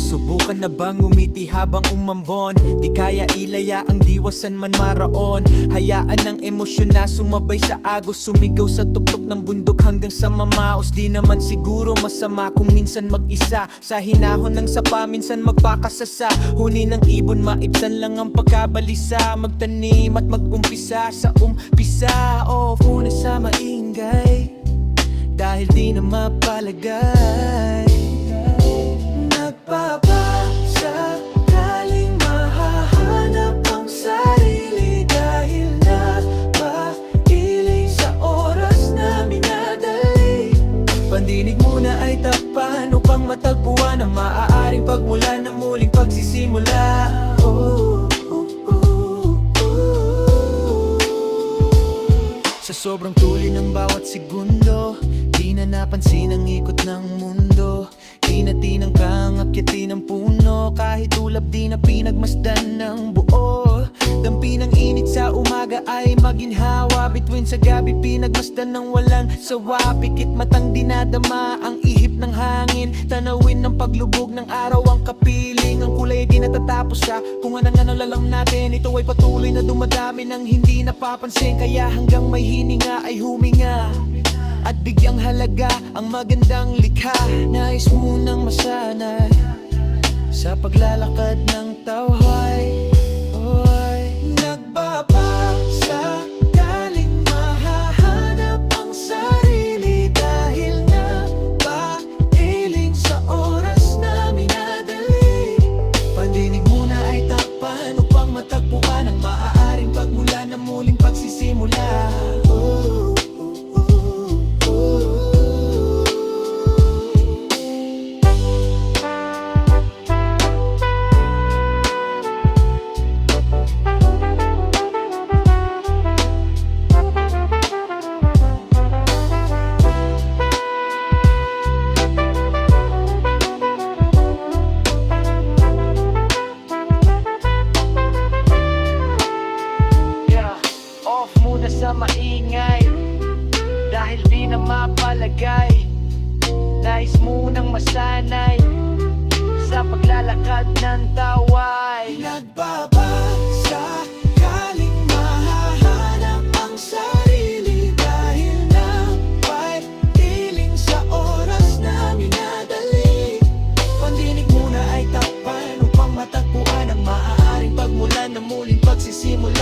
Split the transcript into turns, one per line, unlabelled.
Nasubukan na bang umiti habang umambon? Di kaya ilaya ang diwasan man maraon. Hayaan ng emosyon na sumabay sa agos, sumigaw sa tuktok ng bundok hanggang sa mamaos. Di naman siguro masama kung minsan mag-isa, sa hinahon ng sapa minsan magpakasasa. Huni ng ibon maibsan lang ang pagkabalisa, magtanim at mag-umpisa sa umpisa. Off muna sa maingay, dahil di na mapalagay. Nagpapasakaling mahahanap ang sarili, dahil napailing sa oras na minadali. Pandinig muna ay takpan upang matagpuan ang maaaring pagmulan ng muling pagsisimula. Sa sobrang tuloy ng bawat segundo, di na napansin ang ikot ng mundo. Hinatinang kang akyatin ng puno, kahit ulap di na pinagmasdan ng buo. Dampi ng init sa umaga ay maginhawa, bituin sa gabi pinagmasdan ng walang sawa. Pikit matang dinadama ang ihip ng hangin, tanawin ng paglubog ng araw ang kapiling. Ang kulay di natatapos siya, kung anong lalang natin. Ito ay patuloy na dumadami ng hindi napapansin, kaya hanggang may hininga ay huminga at bigyang halaga ang magandang likha. Nais munang masanay sa paglalakad ng tawhay. Nagbabasakaling mahahanap ang sarili, dahil napailing sa oras na minadali. Pandinig muna ay takpan upang matagpuan ang maaaring pagmula na muling pagsisimula. Sa maingay, dahil di na mapalagay. Nais munang masanay sa paglalakad ng taway. Nagbabasakaling mahahanap ang sarili, dahil napailing sa oras na minadali. Pandinig muna ay takpan upang matagpuan ang maaaring pagmulan ng muling pagsisimula.